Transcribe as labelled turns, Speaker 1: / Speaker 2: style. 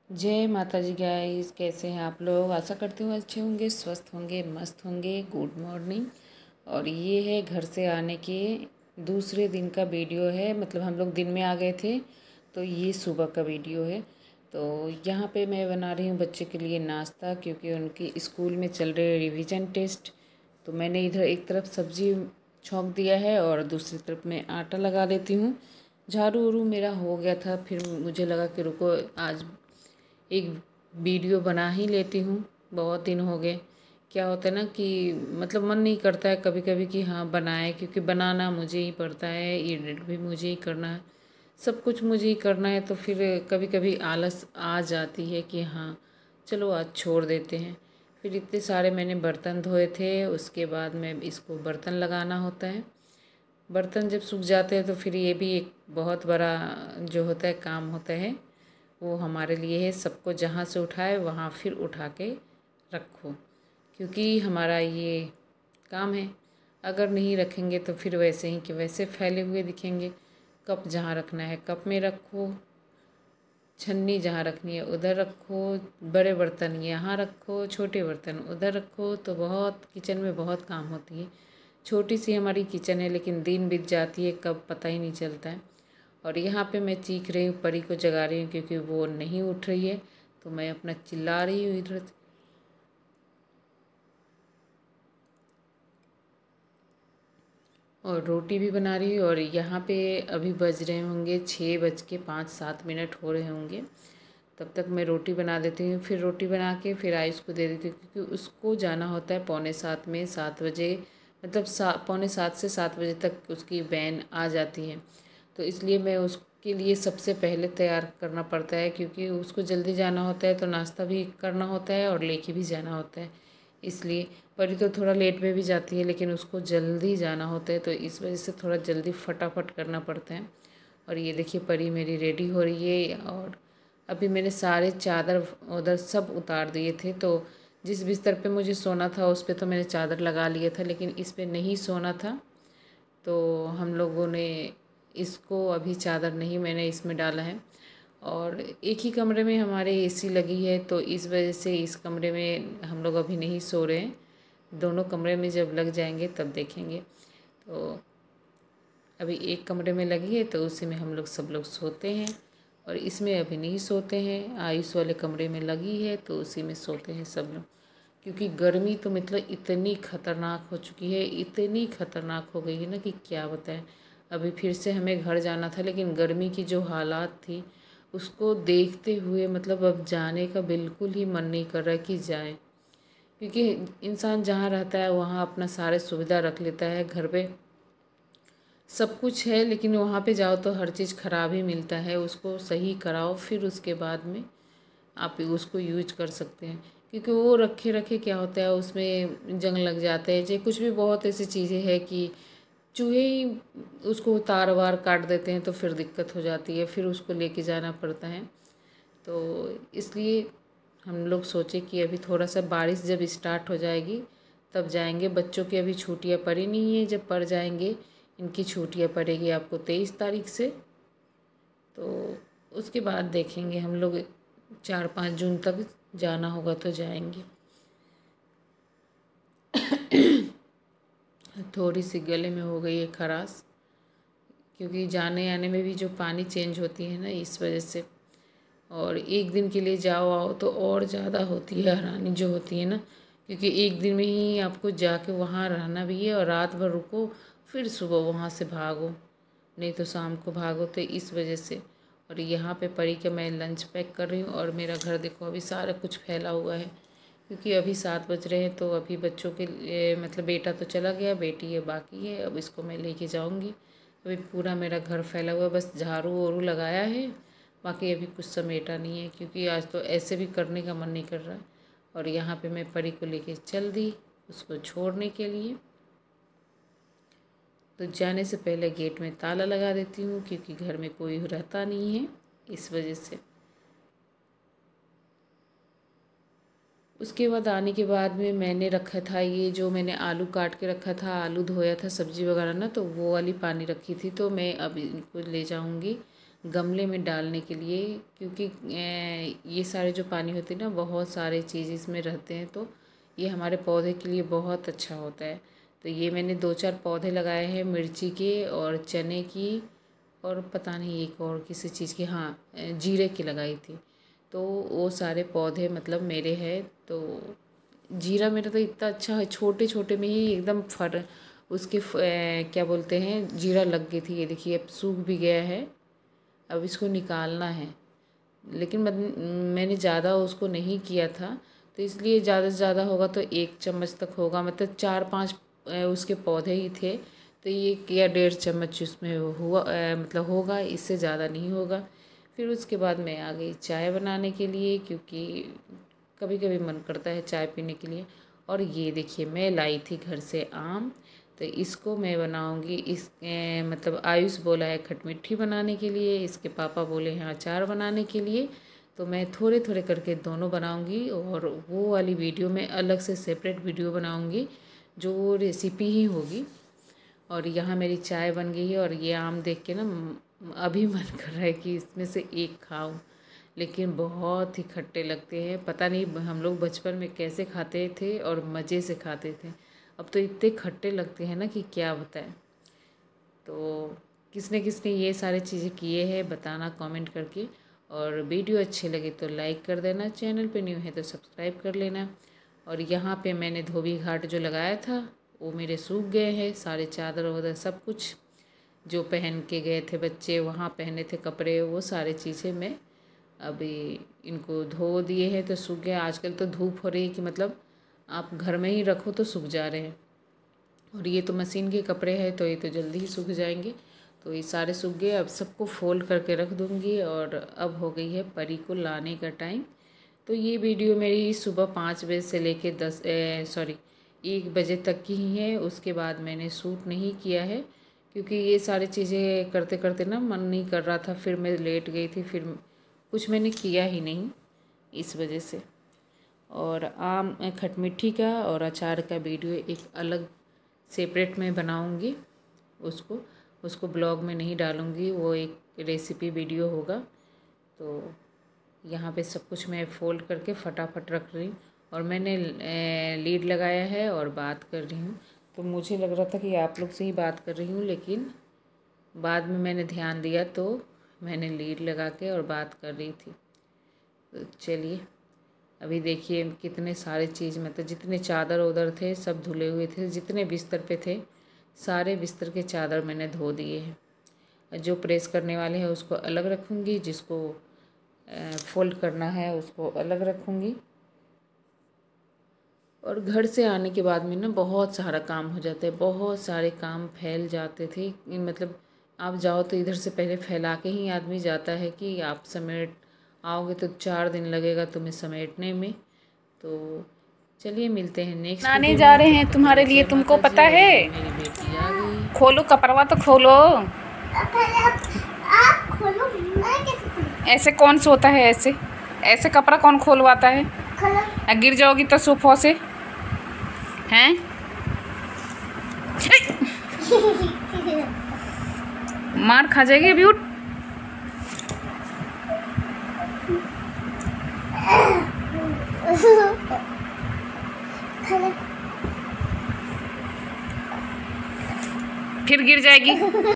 Speaker 1: जय माता जी गाइस, कैसे हैं आप लोग। आशा करती हूँ अच्छे होंगे, स्वस्थ होंगे, मस्त होंगे। Good morning. और ये है घर से आने के दूसरे दिन का वीडियो है। मतलब हम लोग दिन में आ गए थे तो ये सुबह का वीडियो है। तो यहाँ पे मैं बना रही हूँ बच्चे के लिए नाश्ता, क्योंकि उनके स्कूल में चल रहे रिवीजन टेस्ट। तो मैंने इधर एक तरफ सब्जी छौंक दिया है और दूसरी तरफ मैं आटा लगा देती हूँ। झाड़ू उड़ू मेरा हो गया था, फिर मुझे लगा कि रुको आज एक वीडियो बना ही लेती हूँ। बहुत दिन हो गए। क्या होता है ना कि मतलब मन नहीं करता है कभी कभी कि हाँ बनाए, क्योंकि बनाना मुझे ही पड़ता है, एडिट भी मुझे ही करना है, सब कुछ मुझे ही करना है। तो फिर कभी कभी आलस आ जाती है कि हाँ चलो आज छोड़ देते हैं। फिर इतने सारे मैंने बर्तन धोए थे, उसके बाद में इसको बर्तन लगाना होता है। बर्तन जब सूख जाते हैं तो फिर ये भी एक बहुत बड़ा जो होता है काम होता है, वो हमारे लिए है। सबको जहाँ से उठाए वहाँ फिर उठा के रखो, क्योंकि हमारा ये काम है। अगर नहीं रखेंगे तो फिर वैसे ही कि वैसे फैले हुए दिखेंगे। कप जहाँ रखना है कप में रखो, छन्नी जहाँ रखनी है उधर रखो, बड़े बर्तन यहाँ रखो, छोटे बर्तन उधर रखो। तो बहुत किचन में बहुत काम होती है। छोटी सी हमारी किचन है, लेकिन दिन बीत जाती है कब पता ही नहीं चलता है। और यहाँ पे मैं चीख रही हूँ, परी को जगा रही हूँ, क्योंकि वो नहीं उठ रही है। तो मैं अपना चिल्ला रही हूँ इधर। और रोटी भी बना रही हूँ। और यहाँ पे अभी बज रहे होंगे 6:05 हो रहे होंगे। तब तक मैं रोटी बना देती हूँ। फिर रोटी बना के फिर आयुष को दे देती हूँ, क्योंकि उसको जाना होता है 6:45 में, 7 बजे। मतलब 6:45 से 7 बजे तक उसकी वैन आ जाती है। तो इसलिए मैं उसके लिए सबसे पहले तैयार करना पड़ता है, क्योंकि उसको जल्दी जाना होता है तो नाश्ता भी करना होता है और लेके भी जाना होता है। इसलिए परी तो थोड़ा लेट में भी जाती है, लेकिन उसको जल्दी जाना होता है, तो इस वजह से थोड़ा जल्दी फटाफट करना पड़ता है। और ये देखिए परी मेरी रेडी हो रही है। और अभी मैंने सारे चादर उधर सब उतार दिए थे। तो जिस बिस्तर पे मुझे सोना था उस पे तो मैंने चादर लगा लिया था, लेकिन इस पे नहीं सोना था। तो हम लोगों ने इसको अभी चादर नहीं मैंने इसमें डाला है। और एक ही कमरे में हमारे एसी लगी है, तो इस वजह से इस कमरे में हम लोग अभी नहीं सो रहे हैं। दोनों कमरे में जब लग जाएंगे तब देखेंगे। तो अभी एक कमरे में लगी है तो उसी में हम लोग सब लोग सोते हैं। और इसमें अभी नहीं सोते हैं, आयुष वाले कमरे में लगी है तो उसी में सोते हैं सब लोग। क्योंकि गर्मी तो मतलब इतनी ख़तरनाक हो चुकी है, इतनी ख़तरनाक हो गई है ना कि क्या बताएं। अभी फिर से हमें घर जाना था, लेकिन गर्मी की जो हालात थी उसको देखते हुए मतलब अब जाने का बिल्कुल ही मन नहीं कर रहा है कि जाए। क्योंकि इंसान जहाँ रहता है वहाँ अपना सारे सुविधा रख लेता है, घर पे सब कुछ है, लेकिन वहाँ पे जाओ तो हर चीज़ ख़राब ही मिलता है। उसको सही कराओ फिर उसके बाद में आप उसको यूज कर सकते हैं। क्योंकि वो रखे रखे क्या होता है, उसमें जंग लग जाते हैं, चाहे कुछ भी। बहुत ऐसी चीज़ें हैं कि चूहे ही उसको तार वार काट देते हैं, तो फिर दिक्कत हो जाती है, फिर उसको लेके जाना पड़ता है। तो इसलिए हम लोग सोचे कि अभी थोड़ा सा बारिश जब स्टार्ट हो जाएगी तब जाएंगे। बच्चों की अभी छुट्टियां पड़ी नहीं है, जब पड़ जाएंगे इनकी छुट्टियां पड़ेगी आपको 23 तारीख से। तो उसके बाद देखेंगे हम लोग, 4-5 जून तक जाना होगा तो जाएंगे। थोड़ी सी गले में हो गई है खराश, क्योंकि जाने आने में भी जो पानी चेंज होती है ना, इस वजह से। और एक दिन के लिए जाओ आओ तो और ज़्यादा होती है हैरानी जो होती है ना, क्योंकि एक दिन में ही आपको जाके वहाँ रहना भी है और रात भर रुको, फिर सुबह वहाँ से भागो, नहीं तो शाम को भागो। तो इस वजह से। और यहाँ पे परी के मैं लंच पैक कर रही हूँ। और मेरा घर देखो अभी सारा कुछ फैला हुआ है, क्योंकि अभी 7 बज रहे हैं। तो अभी बच्चों के लिए मतलब बेटा तो चला गया, बेटी है बाकी है, अब इसको मैं लेके जाऊँगी। अभी पूरा मेरा घर फैला हुआ है, बस झाड़ू वाड़ू लगाया है, बाकी अभी कुछ समेटा नहीं है, क्योंकि आज तो ऐसे भी करने का मन नहीं कर रहा है। और यहाँ पे मैं परी को लेके चल दी उसको छोड़ने के लिए। तो जाने से पहले गेट में ताला लगा देती हूँ, क्योंकि घर में कोई रहता नहीं है, इस वजह से। उसके बाद आने के बाद में मैंने रखा था, ये जो मैंने आलू काट के रखा था, आलू धोया था सब्जी वगैरह ना, तो वो वाली पानी रखी थी। तो मैं अब इनको ले जाऊँगी गमले में डालने के लिए, क्योंकि ये सारे जो पानी होते हैं ना, बहुत सारे चीज़ इसमें रहते हैं, तो ये हमारे पौधे के लिए बहुत अच्छा होता है। तो ये मैंने 2-4 पौधे लगाए हैं, मिर्ची के और चने की, और पता नहीं एक और किसी चीज़ की, हाँ जीरे की लगाई थी। तो वो सारे पौधे मतलब मेरे हैं। तो जीरा मेरा तो इतना अच्छा है, छोटे छोटे में ही एकदम उसके क्या बोलते हैं, जीरा लग गई थी। ये देखिए अब सूख भी गया है, अब इसको निकालना है। लेकिन मैंने ज़्यादा उसको नहीं किया था, तो इसलिए ज़्यादा से ज़्यादा होगा तो 1 चम्मच तक होगा, मतलब 4-5 उसके पौधे ही थे, तो ये या 1.5 चम्मच उसमें हुआ, मतलब होगा, इससे ज़्यादा नहीं होगा। फिर उसके बाद मैं आ गई चाय बनाने के लिए, क्योंकि कभी कभी मन करता है चाय पीने के लिए। और ये देखिए मैं लाई थी घर से आम, तो इसको मैं बनाऊंगी। मतलब आयुष बोला है खटमिट्ठी बनाने के लिए, इसके पापा बोले हैं अचार बनाने के लिए। तो मैं थोड़े थोड़े करके दोनों बनाऊंगी, और वो वाली वीडियो मैं अलग से सेपरेट वीडियो बनाऊंगी, जो रेसिपी ही होगी। और यहाँ मेरी चाय बन गई है, और ये आम देख के ना अभी मन कर रहा है कि इसमें से एक खाऊं, लेकिन बहुत ही खट्टे लगते हैं। पता नहीं हम लोग बचपन में कैसे खाते थे और मज़े से खाते थे, अब तो इतने खट्टे लगते हैं ना कि क्या बताएं। तो किसने किसने ये सारी चीज़ें किए हैं बताना कमेंट करके, और वीडियो अच्छे लगे तो लाइक कर देना, चैनल पे न्यू है तो सब्सक्राइब कर लेना। और यहाँ पे मैंने धोबी घाट जो लगाया था वो मेरे सूख गए हैं, सारे चादर वादर सब कुछ जो पहन के गए थे बच्चे, वहाँ पहने थे कपड़े, वो सारी चीज़ें मैं अभी इनको धो दिए हैं, तो सूख गए। आजकल तो धूप हो रही है कि मतलब आप घर में ही रखो तो सूख जा रहे हैं, और ये तो मशीन के कपड़े हैं तो ये तो जल्दी ही सूख जाएंगे। तो ये सारे सूख गए, अब सबको फोल्ड करके रख दूँगी। और अब हो गई है परी को लाने का टाइम। तो ये वीडियो मेरी सुबह 5 बजे से लेके 1 बजे तक की ही है। उसके बाद मैंने शूट नहीं किया है, क्योंकि ये सारी चीज़ें करते करते ना मन नहीं कर रहा था, फिर मैं लेट गई थी, फिर कुछ मैंने किया ही नहीं इस वजह से। और आम खटमिट्ठी का और अचार का वीडियो एक अलग सेपरेट में बनाऊंगी, उसको ब्लॉग में नहीं डालूंगी, वो एक रेसिपी वीडियो होगा। तो यहाँ पे सब कुछ मैं फ़ोल्ड करके फटाफट रख रही हूँ, और मैंने लीड लगाया है और बात कर रही हूँ। तो मुझे लग रहा था कि आप लोग से ही बात कर रही हूँ, लेकिन बाद में मैंने ध्यान दिया तो मैंने लीड लगा के और बात कर रही थी। तो चलिए अभी देखिए कितने सारे चीज़, मतलब जितने चादर उधर थे सब धुले हुए थे, जितने बिस्तर पे थे सारे बिस्तर के चादर मैंने धो दिए हैं। जो प्रेस करने वाले हैं उसको अलग रखूँगी, जिसको फोल्ड करना है उसको अलग रखूँगी। और घर से आने के बाद में ना बहुत सारा काम हो जाता है, बहुत सारे काम फैल जाते थे। मतलब आप जाओ तो इधर से पहले फैला के ही आदमी जाता है कि आप समेट आओगे तो 4 दिन लगेगा तुम्हें समेटने में। तो चलिए मिलते हैं नेक्स्ट
Speaker 2: बनाने जा रहे हैं तुम्हारे लिए, तुमको पता है?
Speaker 1: मेरी बेटी आ गई।
Speaker 2: खोलो कपड़वा तो खोलो।
Speaker 3: आप खोलो, मैं कैसे खोलूं?
Speaker 2: ऐसे कौन सा होता है? ऐसे ऐसे कपड़ा कौन खोलवाता है?
Speaker 3: खोलो।
Speaker 2: गिर जाओगी तो सोफा से, हैं? मार खा जाएगी अभी। उठ। फिर गिर जाएगी।